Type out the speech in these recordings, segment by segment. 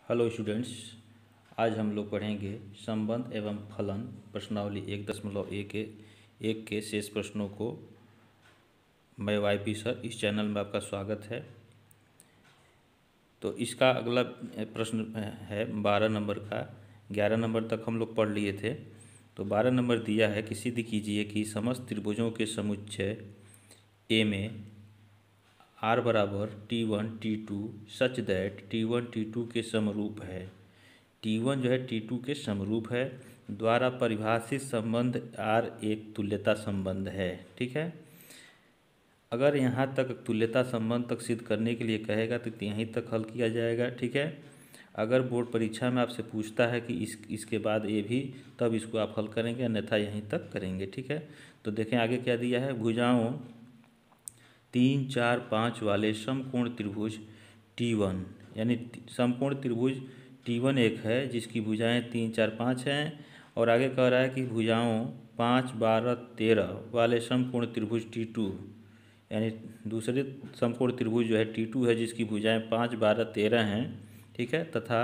Hello students. आज हम लोग पढ़ेंगे संबंध एवं फलन प्रश्नावली 1.1 के शेष प्रश्नों को। मैं वाईपी सर, इस चैनल में आपका स्वागत है। तो इसका अगला प्रश्न है 12 नंबर का। 11 नंबर तक हम लोग पढ़ लिए थे, तो 12 नंबर दिया है कि सिद्ध कीजिए कि समस्त त्रिभुजों के समुच्चय ए में R बराबर T1 T2 such that T1 T2 के समरूप है। T1 जो है T2 के समरूप है, द्वारा परिभाषित संबंध R एक तुल्यता संबंध है। ठीक है, अगर यहाँ तक तुल्यता संबंध तक सिद्ध करने के लिए कहेगा तो यहीं तक हल किया जाएगा। ठीक है, अगर बोर्ड परीक्षा में आपसे पूछता है कि इसके बाद ये भी, तब इसको आप हल करेंगे, अन्यथा यहीं तक करेंगे। ठीक है, तो देखें आगे क्या दिया है। भुजाओं 3, 4, 5 वाले समकोण त्रिभुज T1, यानी समकोण त्रिभुज T1 एक है जिसकी भुजाएं 3, 4, 5 हैं, और आगे कह रहा है कि भुजाओं 5, 12, 13 वाले समकोण त्रिभुज T2, यानी दूसरे समकोण त्रिभुज जो है T2 है जिसकी भुजाएं 5, 12, 13 हैं। ठीक है, तथा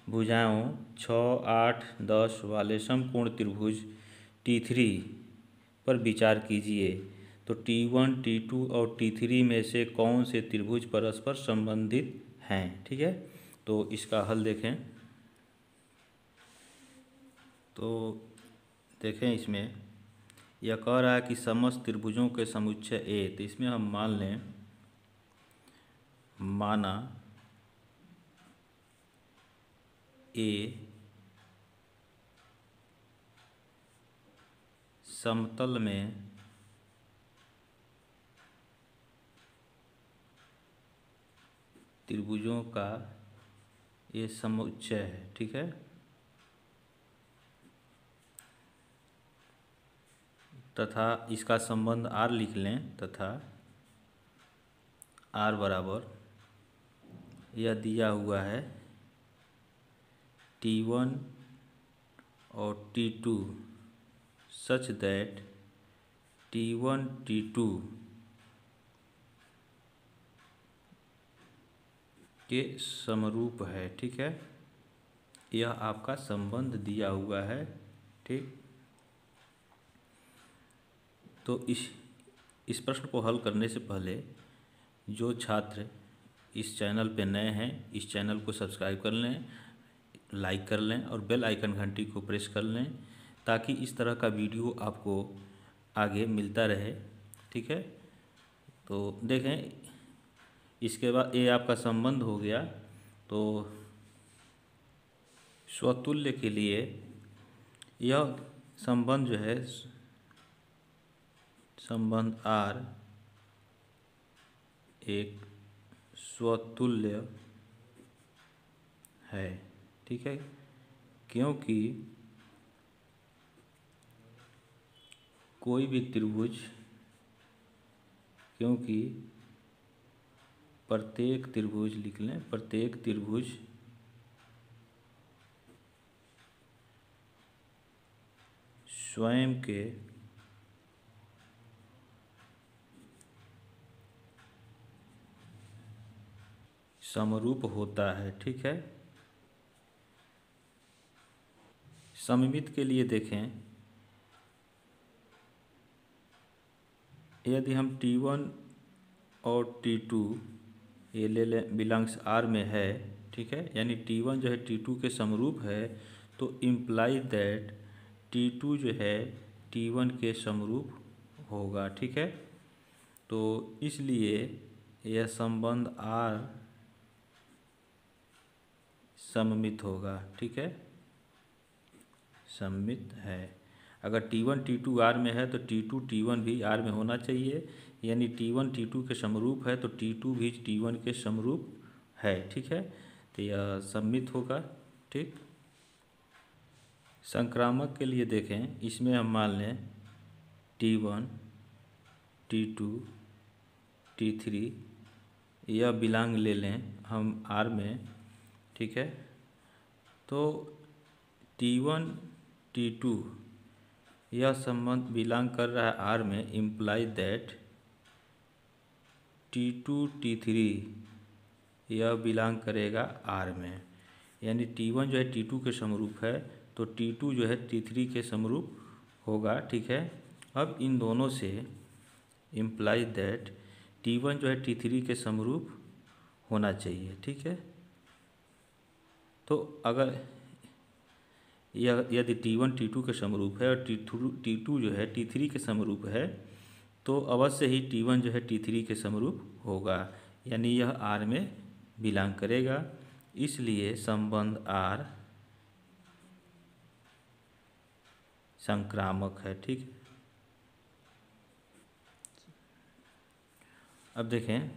भुजाओं 6, 8, 10 वाले समकोण त्रिभुज T3 पर विचार कीजिए। तो T1, T2 और T3 में से कौन से त्रिभुज परस्पर संबंधित हैं। ठीक है, तो इसका हल देखें। तो देखें, इसमें यह कह रहा है कि समस्त त्रिभुजों के समुच्चय ए, तो इसमें हम मान लें, माना ए समतल में त्रिभुजों का ये समुच्चय है। ठीक है, तथा इसका संबंध R लिख लें, तथा R बराबर यह दिया हुआ है T1 और T2 such that T1 T2 के समरूप है। ठीक है, यह आपका संबंध दिया हुआ है। ठीक, तो इस प्रश्न को हल करने से पहले जो छात्र इस चैनल पे नए हैं, इस चैनल को सब्सक्राइब कर लें, लाइक कर लें और बेल आइकन घंटी को प्रेस कर लें, ताकि इस तरह का वीडियो आपको आगे मिलता रहे। ठीक है, तो देखें, इसके बाद ये आपका संबंध हो गया। तो स्वतुल्य के लिए यह संबंध जो है, संबंध R एक स्वतुल्य है। ठीक है, क्योंकि कोई भी त्रिभुज, क्योंकि प्रत्येक त्रिभुज लिख लें, प्रत्येक त्रिभुज स्वयं के समरूप होता है। ठीक है, सममित के लिए देखें, यदि हम T1 और T2 ये ले लें, बिलोंग्स R में है। ठीक है, यानी T1 जो है T2 के समरूप है, तो इम्प्लाई दैट T2 जो है T1 के समरूप होगा। ठीक है, तो इसलिए यह संबंध R सममित होगा। ठीक है, सममित है। अगर T1 T2 R में है तो T2 T1 भी R में होना चाहिए, यानी T1 T2 के समरूप है तो T2 भी T1 के समरूप है। ठीक है, तो यह सममित होगा। ठीक, संक्रामक के लिए देखें, इसमें हम मान लें T1 T2 T3 यह बिलोंग ले लें हम R में। ठीक है, तो T1 T2 यह संबंध बिलोंग कर रहा है R में, इम्प्लाई दैट T2 T3 यह बिलोंग करेगा R में। यानी T1 जो है T2 के समरूप है, तो T2 जो है T3 के समरूप होगा। ठीक है, अब इन दोनों से इम्प्लाइज दैट T1 जो है T3 के समरूप होना चाहिए। ठीक है, तो अगर यह यदि T1 T2 के समरूप है और T2 जो है T3 के समरूप है, तो अवश्य ही T1 जो है T3 के समरूप होगा, यानी यह R में बिलोंग करेगा। इसलिए संबंध R संक्रामक है। ठीक है, अब देखें,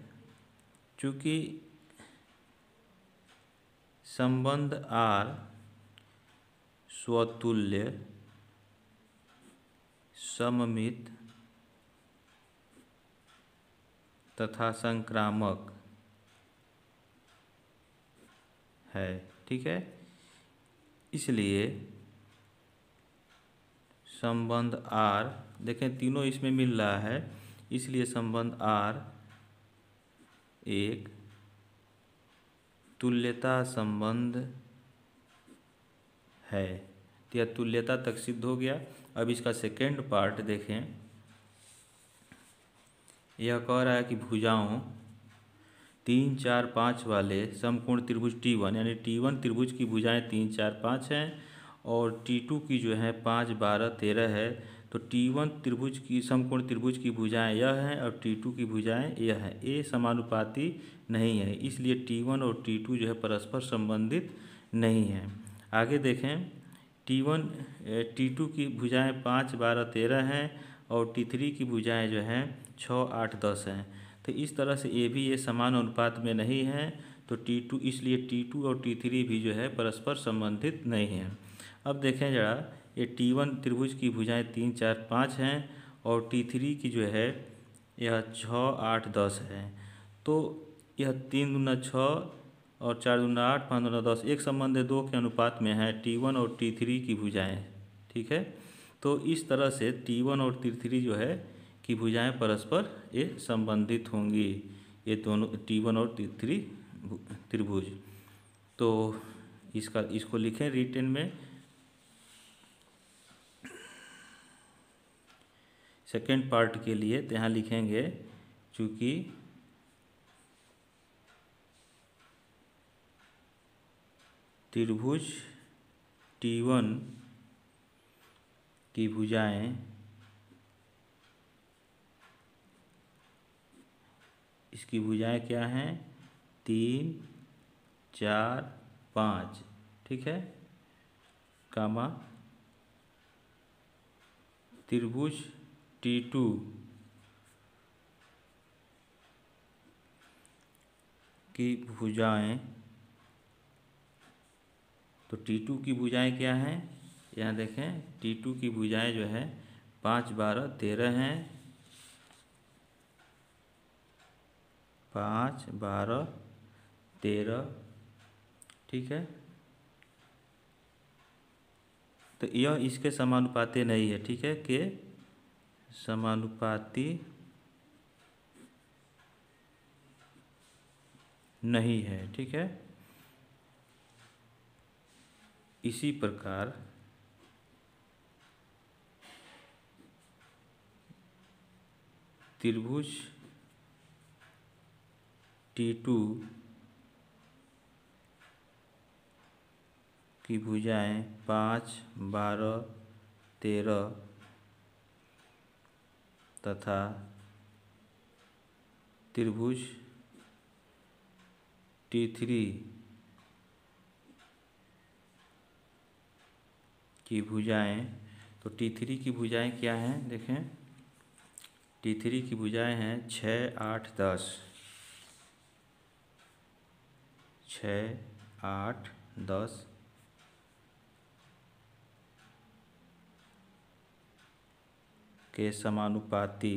चूँकि संबंध R स्वतुल्य, सममित तथा संक्रामक है। ठीक है, इसलिए संबंध R, देखें तीनों इसमें मिल रहा है, इसलिए संबंध R एक तुल्यता संबंध है। तो यह तुल्यता तक सिद्ध हो गया। अब इसका सेकेंड पार्ट देखें, यह कह रहा है कि भुजाओं 3, 4, 5 वाले समकोण त्रिभुज T1, यानी T1 त्रिभुज की भुजाएं 3, 4, 5 हैं और T2 की जो है 5, 12, 13 है। तो T1 त्रिभुज की समकोण त्रिभुज की भुजाएं यह हैं और T2 की भुजाएं यह हैं। ये समानुपाती नहीं है, इसलिए T1 और T2 जो है परस्पर संबंधित नहीं है। आगे देखें, T2 की भुजाएं 5, 12, 13 हैं और T3 की भुजाएं जो हैं 6, 8, 10 हैं। तो इस तरह से ये समान अनुपात में नहीं है, तो T2, इसलिए T2 और T3 भी जो है परस्पर संबंधित नहीं है। अब देखें जरा, ये T1 त्रिभुज की भुजाएं 3, 4, 5 हैं और T3 की जो है यह 6, 8, 10 है। तो यह 3 दूना 6 और 4 दूना 8, 5 दूना 10, एक संबंध 2 के अनुपात में है T1 और T3 की भुजाएं। ठीक है, तो इस तरह से T1 और T3 जो है की भुजाएं परस्पर ये संबंधित होंगी, ये दोनों T1 और T3 त्रिभुज। तो इसको लिखें रिटन में। सेकेंड पार्ट के लिए तो यहाँ लिखेंगे, चूँकि त्रिभुज T1 की भुजाएं इसकी भुजाएं क्या हैं, 3, 4, 5। ठीक है, कामा त्रिभुज T2 की भुजाएं, तो T2 की भुजाएं क्या हैं, यहाँ देखें T2 की भुजाएं जो है 5, 12, 13 हैं। 5, 12, 13। ठीक है, तो यह इसके समानुपाती नहीं है। ठीक है, के समानुपाती नहीं है। ठीक है, इसी प्रकार त्रिभुज T2 की भुजाएं 5, 12, 13 तथा त्रिभुज T3 की भुजाएं, तो T3 की भुजाएं क्या हैं, देखें T3 की भुजाएं हैं 6, 8, 10। 6, 8, 10 के समानुपाती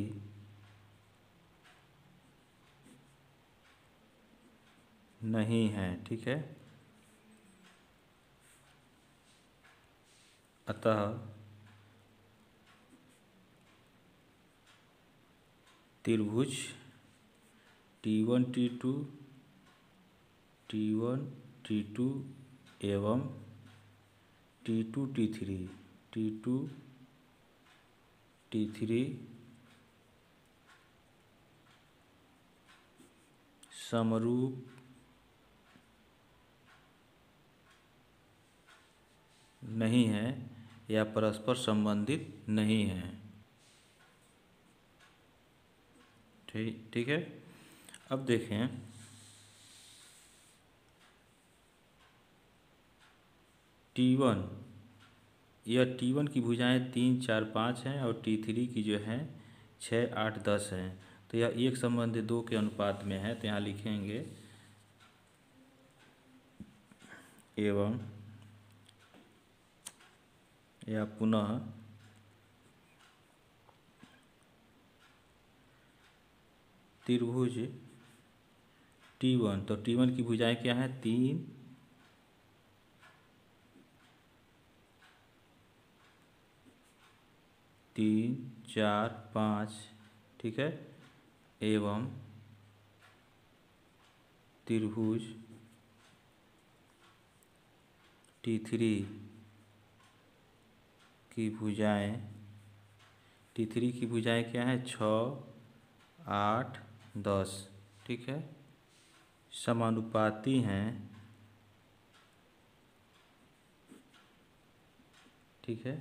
नहीं है। ठीक है, अतः त्रिभुज T1 T2 T1 T2 एवं T2 T3 समरूप नहीं है या परस्पर संबंधित नहीं है। ठीक है। अब देखें T1, यह T1 की भुजाएं 3, 4, 5 हैं और T3 की जो है 6, 8, 10 हैं। तो यह 1:2 के अनुपात में है। तो यहाँ लिखेंगे एवं या पुनः त्रिभुज T1, तो T1 की भुजाएं क्या हैं? 3, 4, 5, ठीक है, एवं त्रिभुज T3 की भुजाएं क्या हैं? 6, 8, 10, ठीक है, समानुपाती हैं, ठीक है।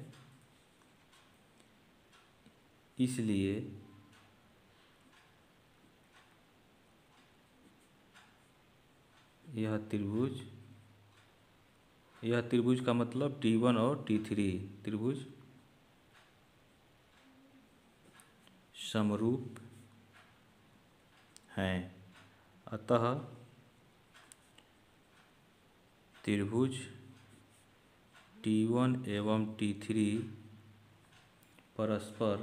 इसलिए यह त्रिभुज का मतलब T1 और T3 त्रिभुज समरूप हैं। अतः त्रिभुज T1 एवं T3 परस्पर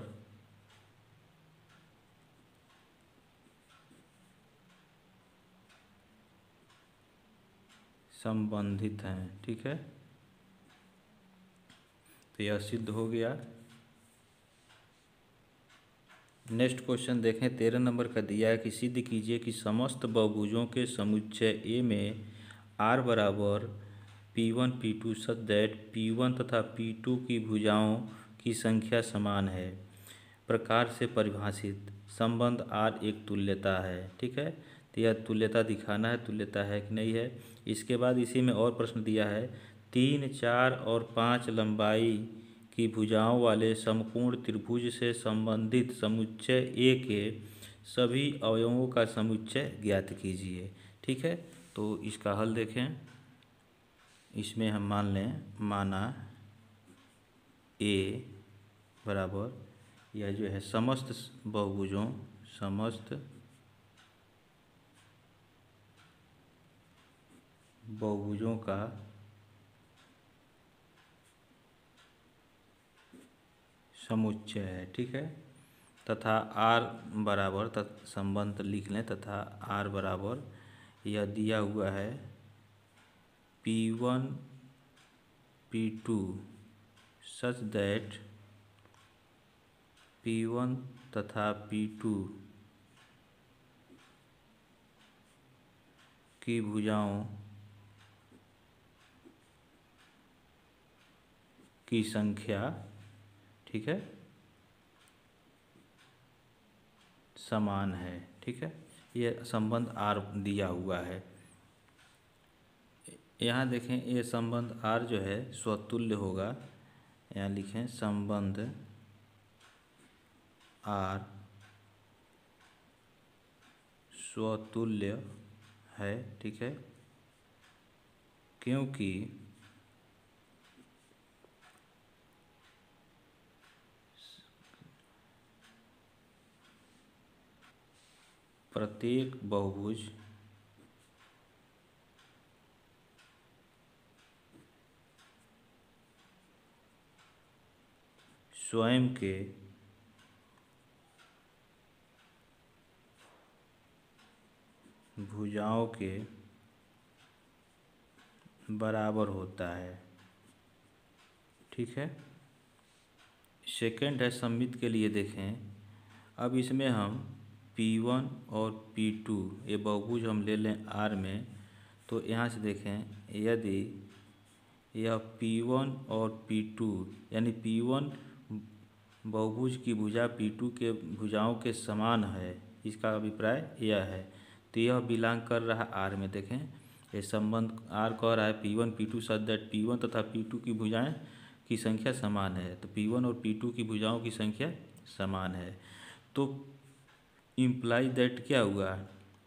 संबंधित हैं, ठीक है। तो यह सिद्ध हो गया। नेक्स्ट क्वेश्चन देखें। 13 नंबर का दिया है कि सिद्ध कीजिए कि समस्त बहुभुजों के समुच्चय ए में R बराबर P1 P2 such that P1 तथा P2 की भुजाओं की संख्या समान है। प्रकार से परिभाषित संबंध R एक तुल्यता है, ठीक है। तो यह तुल्यता दिखाना है, तुल्यता है कि नहीं है। इसके बाद इसी में और प्रश्न दिया है 3, 4 और 5 लंबाई की भुजाओं वाले समकोण त्रिभुज से संबंधित समुच्चय ए के सभी अवयवों का समुच्चय ज्ञात कीजिए, ठीक है। तो इसका हल देखें। इसमें हम माना ए बराबर यह जो है समस्त बहुभुजों का समुच्चय है, ठीक है। तथा R बराबर संबंध लिख लें। तथा R बराबर यह दिया हुआ है P1 P2 such that P1 तथा P2 की भुजाओं की संख्या, ठीक है, समान है, ठीक है। ये संबंध R दिया हुआ है। यहाँ देखें ये संबंध R जो है स्वतुल्य होगा। यहाँ लिखें संबंध R स्वतुल्य है, ठीक है, क्योंकि प्रत्येक बहुभुज स्वयं के भुजाओं के बराबर होता है, ठीक है। सेकंड है सममित के लिए देखें। अब इसमें हम P1 और P2 ये बहुभुज हम ले लें R में। तो यहाँ से देखें यदि यह P1 और P2 यानी P1 बहुभुज की भुजा P2 के भुजाओं के समान है, इसका अभिप्राय यह है। तो यह बिलोंग कर रहा R में। देखें ये संबंध R कह रहा है P1 P2 such that P1 तथा P2 की भुजाएं की संख्या समान है। तो P1 और P2 की भुजाओं की संख्या समान है, तो इम्प्लाई दैट क्या हुआ,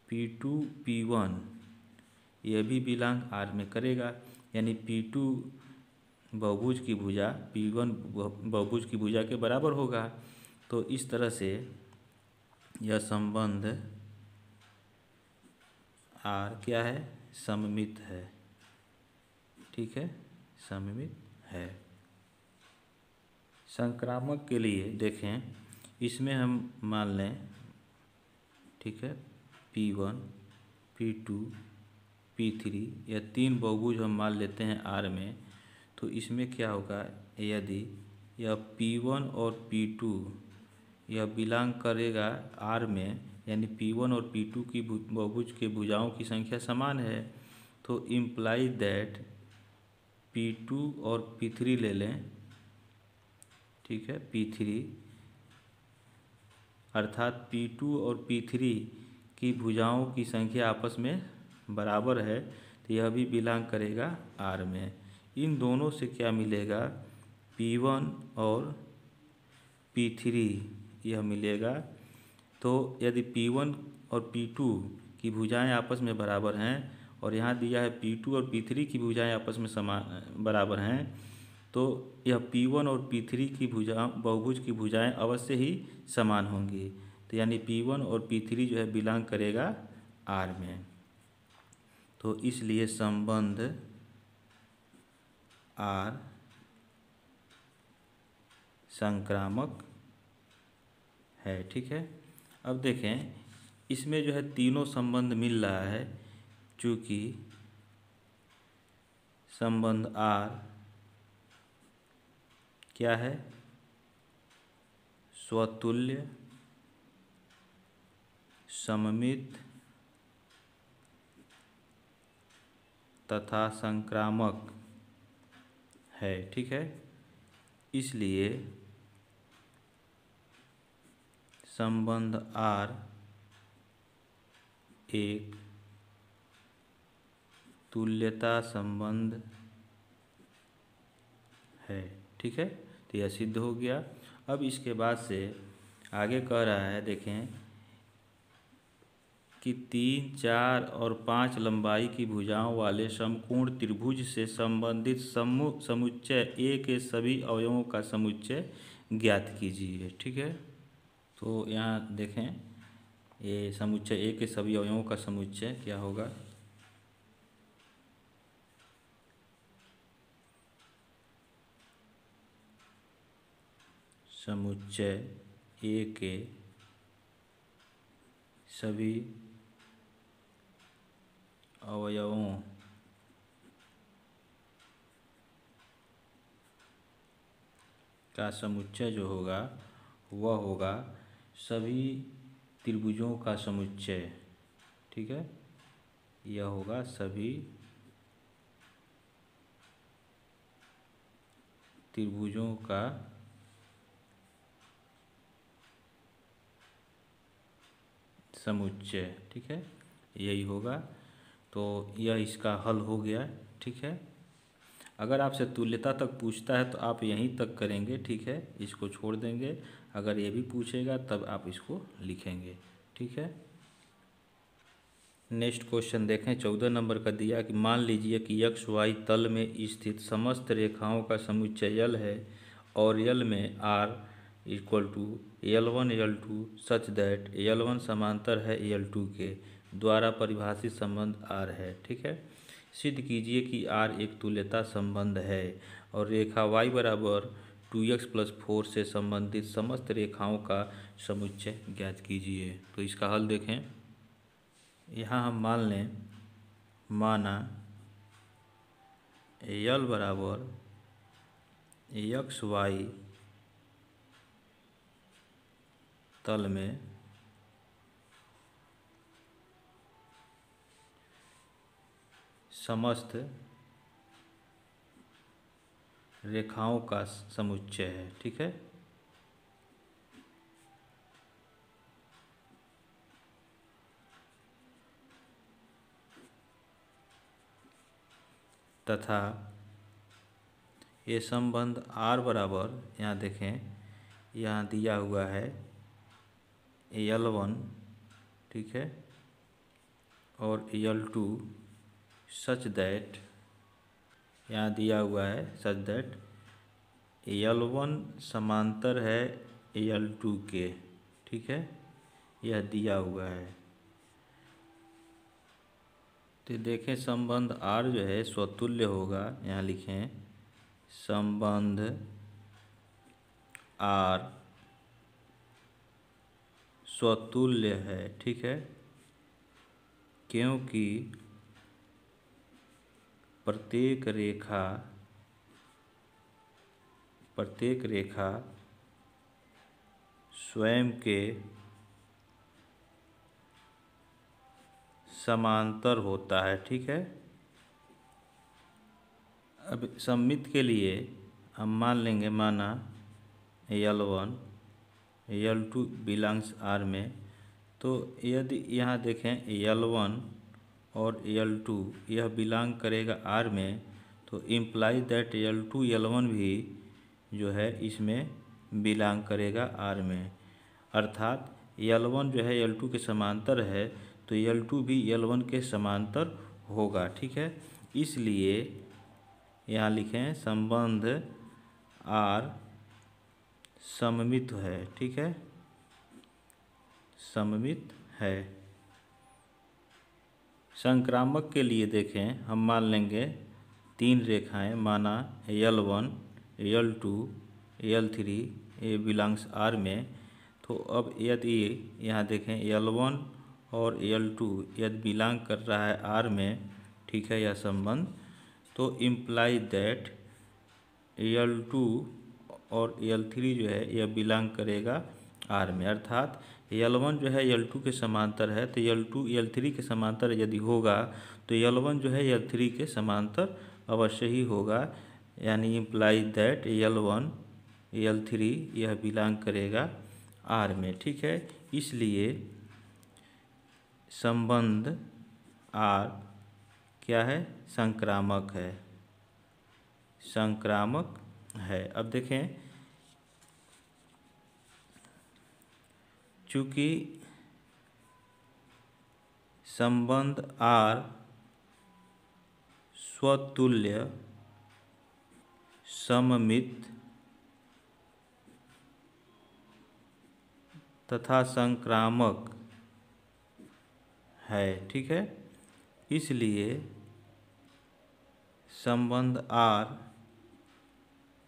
P2 P1 यह भी बिलोंग R में करेगा, यानी P2 बहुभुज की भुजा P1 बहुभुज की भुजा के बराबर होगा। तो इस तरह से यह संबंध R क्या है, सममित है। ठीक है, सममित है। संक्रामक के लिए देखें, इसमें हम मान लें, ठीक है, P1 P2 P3 यह तीन बहुभुज हम मान लेते हैं R में। तो इसमें क्या होगा, यदि यह P1 और P2 यह बिलोंग करेगा R में, यानी P1 और P2 की बहुभुज के भुजाओं की संख्या समान है, तो इम्प्लाई दैट P2 और P3 ले लें, ठीक है, P3 अर्थात P2 और P3 की भुजाओं की संख्या आपस में बराबर है, तो यह भी बिलोंग करेगा R में। इन दोनों से क्या मिलेगा, P1 और P3 यह मिलेगा। तो यदि P1 और P2 की भुजाएं आपस में बराबर हैं और यहाँ दिया है P2 और P3 की भुजाएं आपस में समान बराबर हैं, तो यह P1 और P3 की बहुभुज की भुजाएं अवश्य ही समान होंगी। तो यानी P1 और P3 जो है बिलोंग करेगा R में। तो इसलिए संबंध R संक्रामक है। ठीक है, अब देखें इसमें जो है तीनों संबंध मिल रहा है, चूँकि संबंध R क्या है, स्वतुल्य, सममित तथा संक्रामक है। ठीक है, इसलिए संबंध R एक तुल्यता संबंध है। ठीक है, तो यह सिद्ध हो गया। अब इसके बाद से आगे कह रहा है, देखें कि 3, 4 और 5 लंबाई की भुजाओं वाले समकोण त्रिभुज से संबंधित समुच्चय A के सभी अवयवों का समुच्चय ज्ञात कीजिए। ठीक है, तो यहाँ देखें ये समुच्चय A के सभी अवयवों का समुच्चय क्या होगा, समुच्चय A के सभी अवयवों का समुच्चय जो होगा वह होगा सभी त्रिभुजों का समुच्चय। ठीक है, यह होगा सभी त्रिभुजों का समुच्चय। ठीक है, यही होगा। तो यह इसका हल हो गया। ठीक है, अगर आपसे तुल्यता तक पूछता है तो आप यहीं तक करेंगे। ठीक है, इसको छोड़ देंगे। अगर ये भी पूछेगा तब आप इसको लिखेंगे। ठीक है, नेक्स्ट क्वेश्चन देखें, 14 नंबर का दिया कि मान लीजिए कि एक्स वाई तल में स्थित समस्त रेखाओं का समुच्चय यल है और यल में R equal to L1 L2 such that L1 समांतर है L2 के द्वारा परिभाषित संबंध R है। ठीक है, सिद्ध कीजिए कि R एक तुल्यता संबंध है और रेखा y बराबर 2x+4 से संबंधित समस्त रेखाओं का समुच्चय ज्ञात कीजिए। तो इसका हल देखें, यहाँ हम मान लें, माना यल बराबर एक्स वाई तल में समस्त रेखाओं का समुच्चय है। ठीक है, तथा ये संबंध R बराबर, यहाँ देखें यहाँ दिया हुआ है L1, ठीक है, और L2 सच दैट, यहाँ दिया हुआ है सच दैट L1 समांतर है L2 के। ठीक है, यह दिया हुआ है। तो देखें संबंध R जो है स्वतुल्य होगा, यहाँ लिखें संबंध R स्वतुल्य है। ठीक है, क्योंकि प्रत्येक रेखा स्वयं के समांतर होता है। ठीक है, अब सममित के लिए हम मान लेंगे, माना L1 L2 बिलोंग्स R में, तो यदि यहाँ देखें L1 और L2 यह बिलोंग करेगा R में, तो इम्प्लाई दैट L2 L1 भी जो है इसमें बिलोंग करेगा R में। अर्थात L1 जो है L2 के समांतर है, तो L2 भी L1 के समांतर होगा। ठीक है, इसलिए यहाँ लिखें संबंध R सममित है। ठीक है, सममित है। संक्रामक के लिए देखें, हम मान लेंगे 3 रेखाएं, माना L1 L2 L3 ये बिलोंग्स R में। तो अब यदि यहाँ देखें L1 और L2 यदि बिलोंग कर रहा है R में, ठीक है, यह संबंध, तो इम्प्लाई दैट L2 और L3 जो है यह बिलोंग करेगा R में। अर्थात L1 जो है L2 के समांतर है, तो L2 L3 के समांतर यदि होगा तो L1 जो है L3 के समांतर अवश्य ही होगा, यानी इम्प्लाई दैट L1 L3 यह बिलोंग करेगा R में। ठीक है, इसलिए संबंध R क्या है, संक्रामक है, संक्रामक है। अब देखें, चूँकि संबंध R स्वतुल्य सममित तथा संक्रामक है, ठीक है, इसलिए संबंध R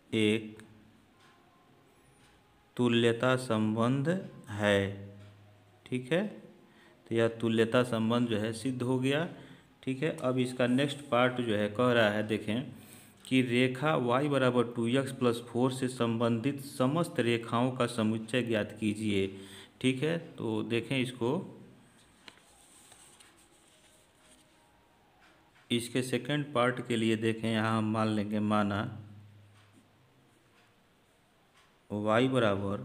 एक तुल्यता संबंध है। ठीक है, तो यह तुल्यता संबंध जो है सिद्ध हो गया। ठीक है, अब इसका नेक्स्ट पार्ट जो है कह रहा है, देखें कि रेखा y बराबर 2x + 4 से संबंधित समस्त रेखाओं का समुच्चय ज्ञात कीजिए। ठीक है, तो देखें इसके सेकंड पार्ट के लिए देखें, यहाँ हम मान लेंगे, माना y बराबर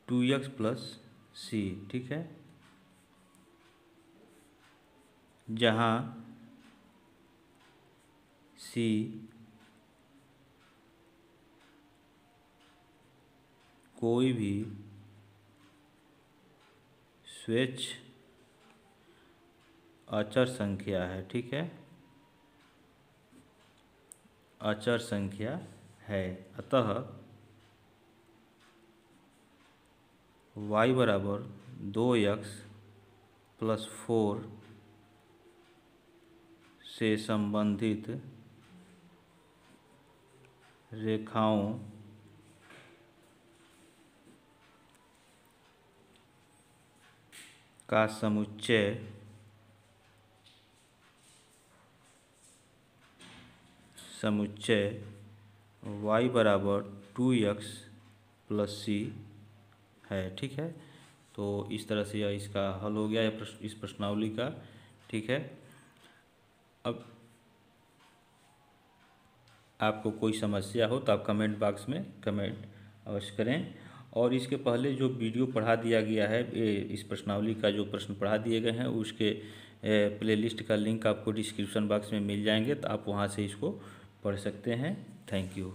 2x + c। ठीक है, जहाँ c कोई भी स्वेच्छ अचर संख्या है। ठीक है, अचर संख्या है, अतः y बराबर 2x + 4 से संबंधित रेखाओं का समुच्चय y बराबर 2x + c है। ठीक है, तो इस तरह से यह इसका हल हो गया इस प्रश्नावली का। ठीक है, अब आपको कोई समस्या हो तो आप कमेंट बॉक्स में कमेंट अवश्य करें। और इसके पहले जो वीडियो पढ़ा दिया गया है, इस प्रश्नावली का जो प्रश्न पढ़ा दिए गए हैं उसके प्लेलिस्ट का लिंक आपको डिस्क्रिप्शन बॉक्स में मिल जाएंगे, तो आप वहां से इसको पढ़ सकते हैं। Thank you.